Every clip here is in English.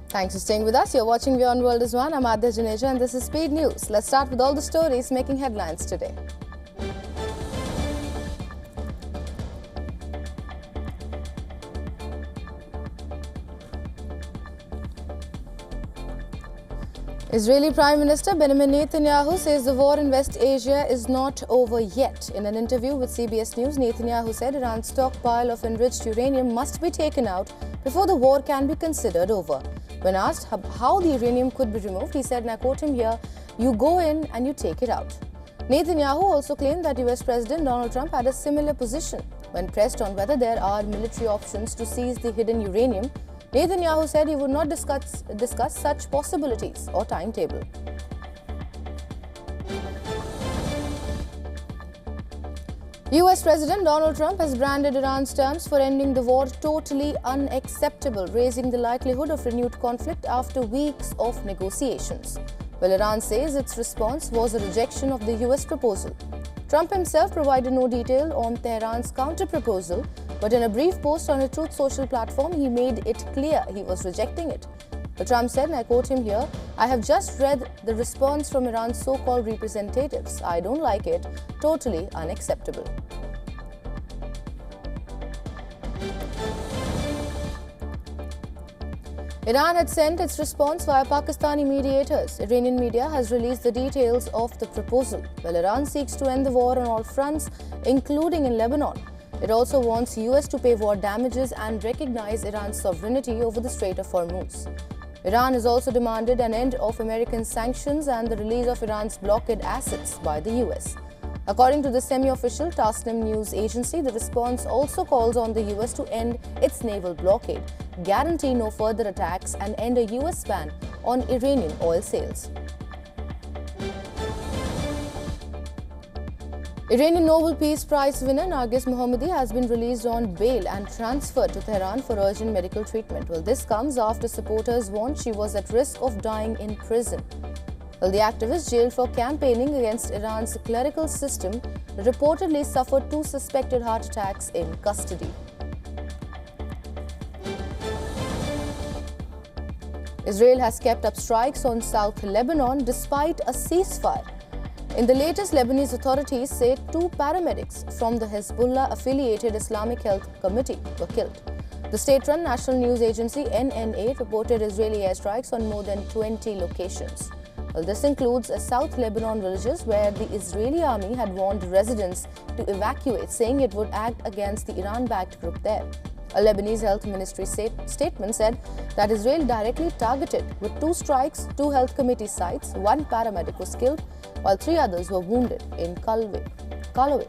Thanks for staying with us. You're watching WION World is One. I'm Adya Juneja and this is Speed News. Let's start with all the stories making headlines today. Israeli Prime Minister Benjamin Netanyahu says the war in West Asia is not over yet. In an interview with CBS News, Netanyahu said Iran's stockpile of enriched uranium must be taken out before the war can be considered over. When asked how the uranium could be removed, he said, and I quote him here, "You go in and you take it out." Netanyahu also claimed that US President Donald Trump had a similar position. When pressed on whether there are military options to seize the hidden uranium, Netanyahu said he would not discuss such possibilities or timetable. US President Donald Trump has branded Iran's terms for ending the war totally unacceptable, raising the likelihood of renewed conflict after weeks of negotiations. Well, Iran says its response was a rejection of the US proposal. Trump himself provided no detail on Tehran's counter-proposal, but in a brief post on a Truce social platform, he made it clear he was rejecting it. But Trump said, and I quote him here, "I have just read the response from Iran's so-called representatives. I don't like it. Totally unacceptable." Iran had sent its response via Pakistani mediators. Iranian media has released the details of the proposal. Well, Iran seeks to end the war on all fronts, including in Lebanon. It also wants US to pay war damages and recognize Iran's sovereignty over the Strait of Hormuz. Iran has also demanded an end of American sanctions and the release of Iran's blockade assets by the US. According to the semi-official Tasnim news agency, the response also calls on the US to end its naval blockade, guarantee no further attacks, and end a US ban on Iranian oil sales. Iranian Nobel Peace Prize winner Narges Mohammadi has been released on bail and transferred to Tehran for urgent medical treatment. Well, this comes after supporters warned she was at risk of dying in prison. Well, the activist, jailed for campaigning against Iran's clerical system, reportedly suffered 2 suspected heart attacks in custody. Israel has kept up strikes on South Lebanon despite a ceasefire. In the latest, Lebanese authorities say 2 paramedics from the Hezbollah-affiliated Islamic Health Committee were killed. The state-run national news agency NNA reported Israeli airstrikes on more than 20 locations. Well, this includes South Lebanon villages where the Israeli army had warned residents to evacuate, saying it would act against the Iran-backed group there. A Lebanese health ministry statement said that Israel directly targeted with 2 strikes 2 health committee sites. 1 paramedic was killed, while 3 others were wounded in Kalaweh.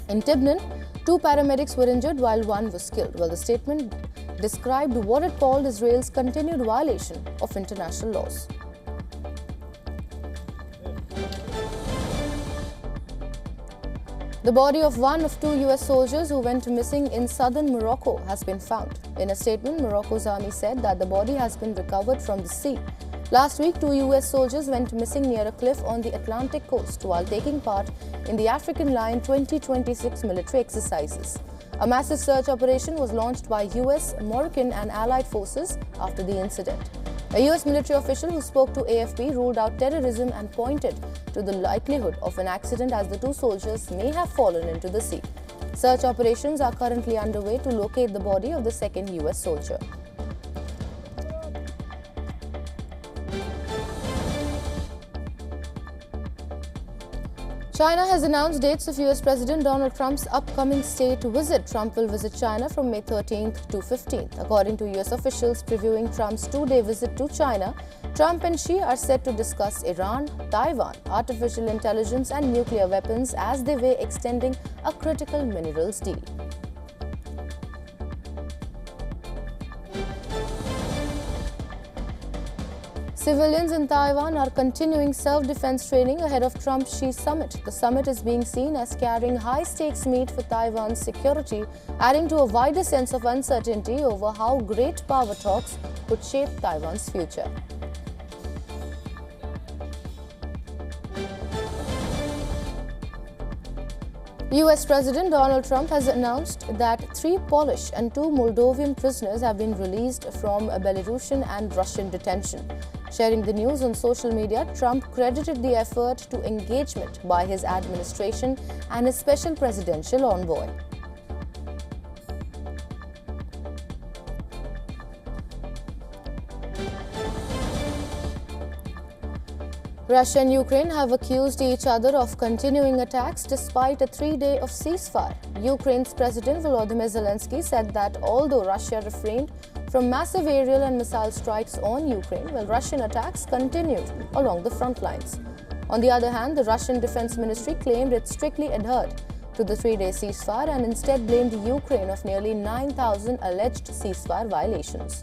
In Tibnan, 2 paramedics were injured while 1 was killed. Well, the statement described what it called Israel's continued violation of international laws. The body of one of 2 US soldiers who went missing in southern Morocco has been found. In a statement, Morocco's army said that the body has been recovered from the sea. Last week, 2 US soldiers went missing near a cliff on the Atlantic coast while taking part in the African Lion 2026 military exercises. A massive search operation was launched by US, Moroccan and allied forces after the incident. A US military official who spoke to AFP ruled out terrorism and pointed to the likelihood of an accident as the 2 soldiers may have fallen into the sea. Search operations are currently underway to locate the body of the 2nd US soldier. China has announced dates of US President Donald Trump's upcoming state visit. Trump will visit China from May 13th to 15th. According to US officials previewing Trump's 2-day visit to China, Trump and Xi are set to discuss Iran, Taiwan, artificial intelligence and nuclear weapons as they weigh extending a critical minerals deal. Civilians in Taiwan are continuing self-defense training ahead of Trump-Xi summit. The summit is being seen as carrying high-stakes meat for Taiwan's security, adding to a wider sense of uncertainty over how great power talks could shape Taiwan's future. US President Donald Trump has announced that 3 Polish and 2 Moldovan prisoners have been released from Belarusian and Russian detention. Sharing the news on social media, Trump credited the effort to engagement by his administration and his special presidential envoy. Russia and Ukraine have accused each other of continuing attacks despite a 3-day of ceasefire. Ukraine's President Volodymyr Zelensky said that although Russia refrained from massive aerial and missile strikes on Ukraine, while Russian attacks continued along the front lines. On the other hand, the Russian Defense Ministry claimed it strictly adhered to the 3-day ceasefire and instead blamed Ukraine of nearly 9,000 alleged ceasefire violations.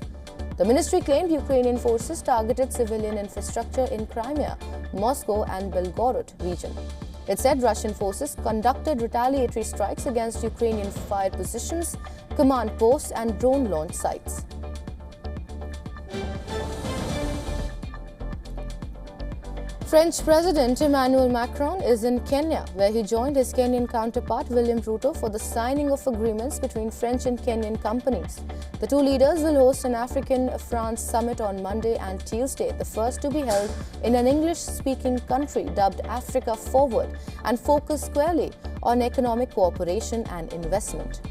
The ministry claimed Ukrainian forces targeted civilian infrastructure in Crimea, Moscow and Belgorod region. It said Russian forces conducted retaliatory strikes against Ukrainian fire positions, command posts and drone launch sites. French President Emmanuel Macron is in Kenya, where he joined his Kenyan counterpart William Ruto for the signing of agreements between French and Kenyan companies. The two leaders will host an African-France summit on Monday and Tuesday, the first to be held in an English-speaking country dubbed Africa Forward, and focus squarely on economic cooperation and investment.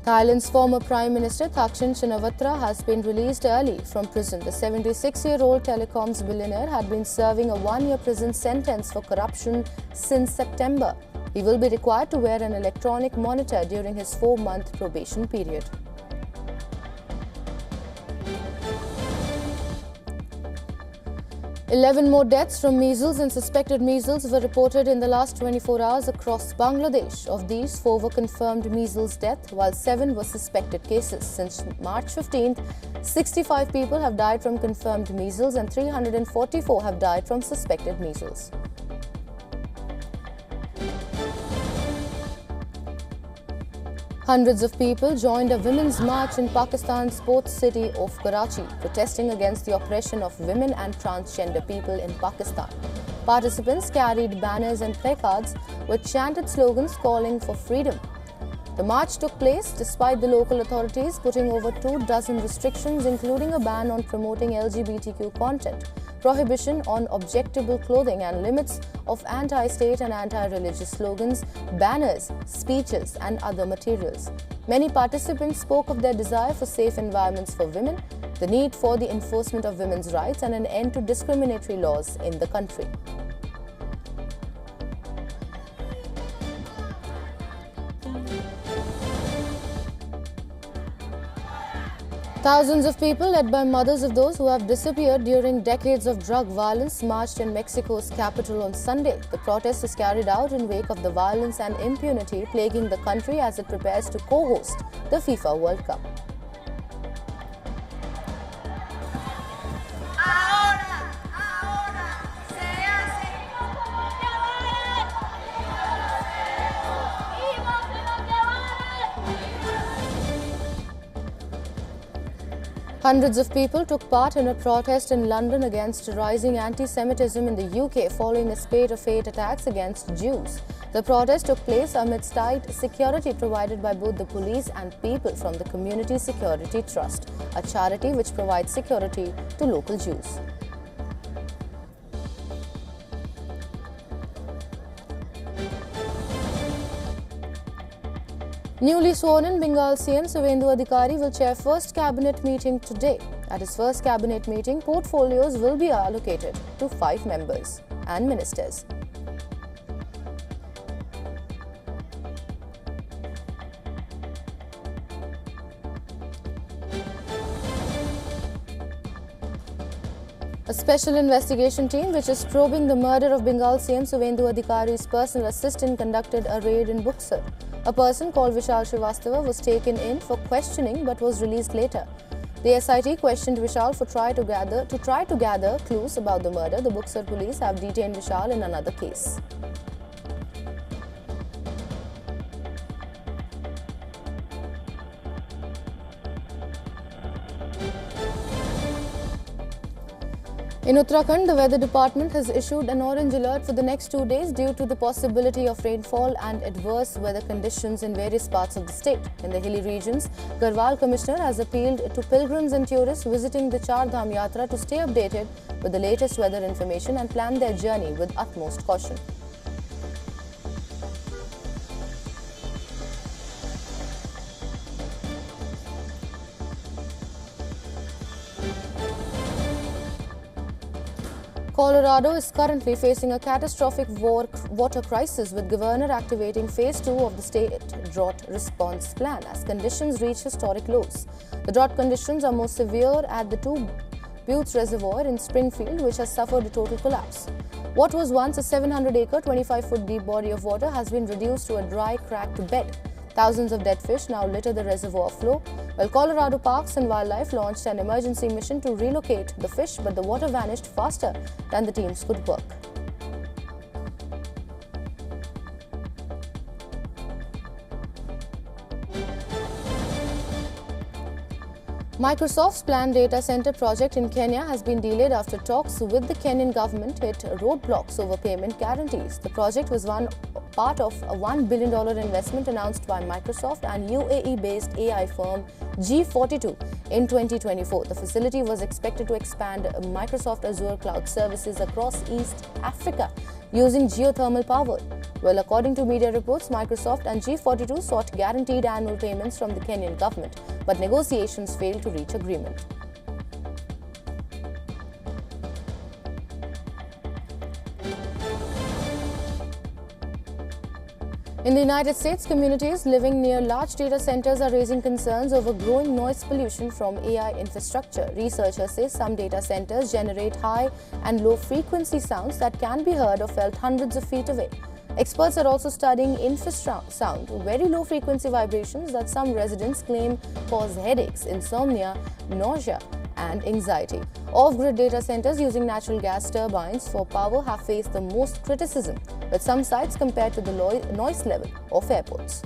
Thailand's former Prime Minister Thaksin Shinawatra has been released early from prison. The 76-year-old telecoms billionaire had been serving a 1-year prison sentence for corruption since September. He will be required to wear an electronic monitor during his 4-month probation period. Eleven more deaths from measles and suspected measles were reported in the last 24 hours across Bangladesh. Of these, 4 were confirmed measles deaths, while 7 were suspected cases. Since March 15th, 65 people have died from confirmed measles and 344 have died from suspected measles. Hundreds of people joined a women's march in Pakistan's sports city of Karachi, protesting against the oppression of women and transgender people in Pakistan. Participants carried banners and placards with chanted slogans calling for freedom. The march took place despite the local authorities putting over 24 restrictions, including a ban on promoting LGBTQ content, prohibition on objectable clothing and limits of anti-state and anti-religious slogans, banners, speeches and other materials. Many participants spoke of their desire for safe environments for women, the need for the enforcement of women's rights and an end to discriminatory laws in the country. Thousands of people, led by mothers of those who have disappeared during decades of drug violence, marched in Mexico's capital on Sunday. The protest is carried out in wake of the violence and impunity plaguing the country as it prepares to co-host the FIFA World Cup. Hundreds of people took part in a protest in London against rising anti-Semitism in the UK following a spate of 8 attacks against Jews. The protest took place amidst tight security provided by both the police and people from the Community Security Trust, a charity which provides security to local Jews. Newly sworn-in Bengal CM Suvendu Adhikari will chair first cabinet meeting today. At his first cabinet meeting, portfolios will be allocated to 5 members and ministers. A special investigation team which is probing the murder of Bengal CM Suvendu Adhikari's personal assistant conducted a raid in Buxar. A person called Vishal Srivastava was taken in for questioning but was released later. The SIT questioned Vishal to try to gather clues about the murder. The Buxar police have detained Vishal in another case. In Uttarakhand, the weather department has issued an orange alert for the next 2 days due to the possibility of rainfall and adverse weather conditions in various parts of the state. In the hilly regions, Garhwal Commissioner has appealed to pilgrims and tourists visiting the Char Dham Yatra to stay updated with the latest weather information and plan their journey with utmost caution. Colorado is currently facing a catastrophic water crisis, with governor activating phase 2 of the state drought response plan as conditions reach historic lows. The drought conditions are most severe at the 2 Buttes Reservoir in Springfield, which has suffered a total collapse. What was once a 700-acre, 25-foot deep body of water has been reduced to a dry, cracked bed. Thousands of dead fish now litter the reservoir floor, while Colorado Parks and Wildlife launched an emergency mission to relocate the fish, but the water vanished faster than the teams could work. Microsoft's planned data center project in Kenya has been delayed after talks with the Kenyan government hit roadblocks over payment guarantees. The project was part of a $1 billion investment announced by Microsoft and UAE-based AI firm G42 in 2024. The facility was expected to expand Microsoft Azure cloud services across East Africa using geothermal power. Well, according to media reports, Microsoft and G42 sought guaranteed annual payments from the Kenyan government, but negotiations failed to reach agreement. In the United States, communities living near large data centers are raising concerns over growing noise pollution from AI infrastructure. Researchers say some data centers generate high and low frequency sounds that can be heard or felt hundreds of feet away. Experts are also studying infrasound, very low frequency vibrations that some residents claim cause headaches, insomnia, nausea, and anxiety. Off-grid data centers using natural gas turbines for power have faced the most criticism, with some sites compared to the noise level of airports.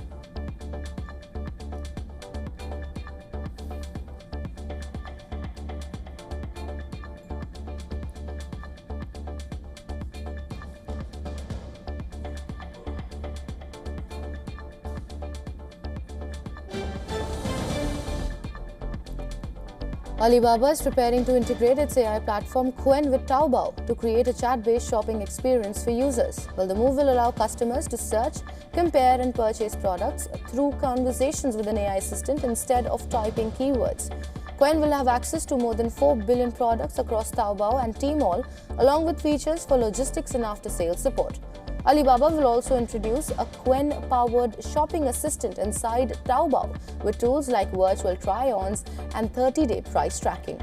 Alibaba is preparing to integrate its AI platform WION with Taobao to create a chat-based shopping experience for users. Well, the move will allow customers to search, compare and purchase products through conversations with an AI assistant instead of typing keywords. WION will have access to more than 4 billion products across Taobao and Tmall, along with features for logistics and after-sales support. Alibaba will also introduce a WION-powered shopping assistant inside Taobao with tools like virtual try-ons and 30-day price tracking.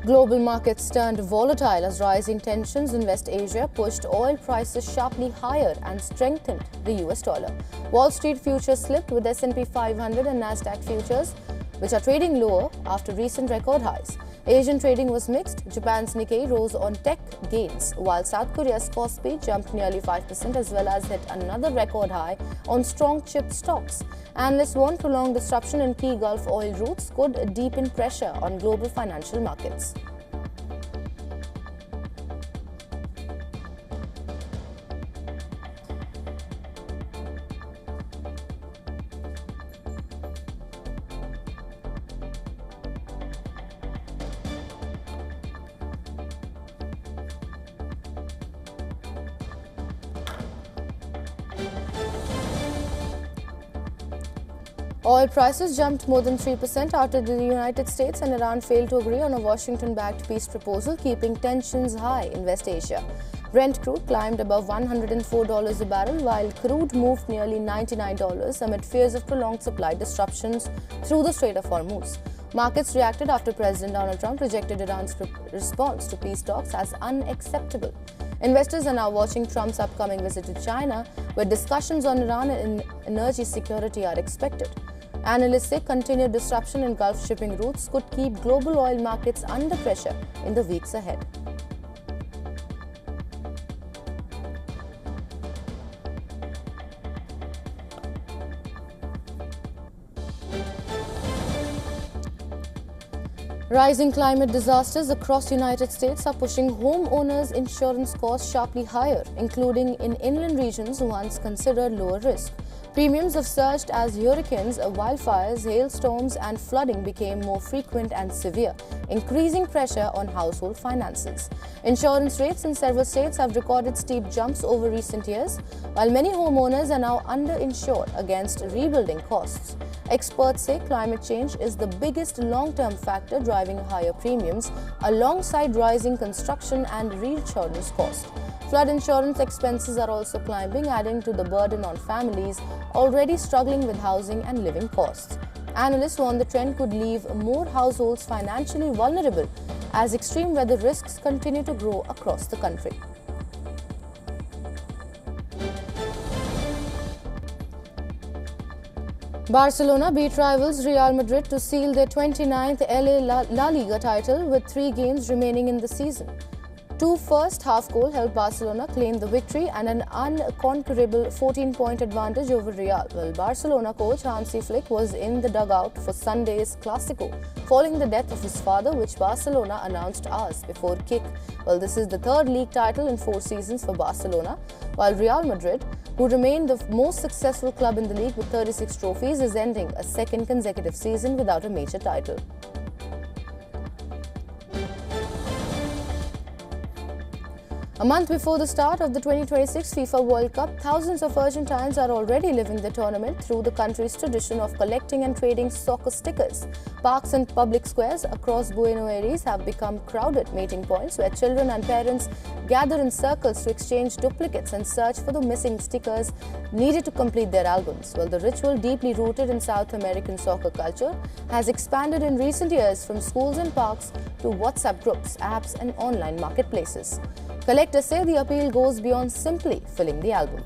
Global markets turned volatile as rising tensions in West Asia pushed oil prices sharply higher and strengthened the US dollar. Wall Street futures slipped, with S&P 500 and Nasdaq futures, which are trading lower after recent record highs. Asian trading was mixed. Japan's Nikkei rose on tech gains, while South Korea's Kospi jumped nearly 5% as well as hit another record high on strong chip stocks. Analysts warn prolonged disruption in key Gulf oil routes could deepen pressure on global financial markets. Oil prices jumped more than 3% after the United States and Iran failed to agree on a Washington-backed peace proposal, keeping tensions high in West Asia. Brent crude climbed above $104 a barrel, while crude moved nearly $99 amid fears of prolonged supply disruptions through the Strait of Hormuz. Markets reacted after President Donald Trump rejected Iran's response to peace talks as unacceptable. Investors are now watching Trump's upcoming visit to China, where discussions on Iran and energy security are expected. Analysts say continued disruption in Gulf shipping routes could keep global oil markets under pressure in the weeks ahead. Rising climate disasters across the United States are pushing homeowners' insurance costs sharply higher, including in inland regions once considered lower risk. Premiums have surged as hurricanes, wildfires, hailstorms and flooding became more frequent and severe, increasing pressure on household finances. Insurance rates in several states have recorded steep jumps over recent years, while many homeowners are now underinsured against rebuilding costs. Experts say climate change is the biggest long-term factor driving higher premiums, alongside rising construction and reinsurance costs. Flood insurance expenses are also climbing, adding to the burden on families already struggling with housing and living costs. Analysts warn the trend could leave more households financially vulnerable as extreme weather risks continue to grow across the country. Barcelona beat rivals Real Madrid to seal their 29th La Liga title with 3 games remaining in the season. 2 first-half goals helped Barcelona claim the victory and an unconquerable 14-point advantage over Real, while Barcelona coach Hansi Flick was in the dugout for Sunday's Clásico, following the death of his father, which Barcelona announced hours before kick. Well, this is the 3rd league title in 4 seasons for Barcelona, while Real Madrid, who remained the most successful club in the league with 36 trophies, is ending a 2nd consecutive season without a major title. A month before the start of the 2026 FIFA World Cup, thousands of Argentines are already living the tournament through the country's tradition of collecting and trading soccer stickers. Parks and public squares across Buenos Aires have become crowded meeting points where children and parents gather in circles to exchange duplicates and search for the missing stickers needed to complete their albums. Well, the ritual, deeply rooted in South American soccer culture, has expanded in recent years from schools and parks to WhatsApp groups, apps and online marketplaces. Collectors say the appeal goes beyond simply filling the album.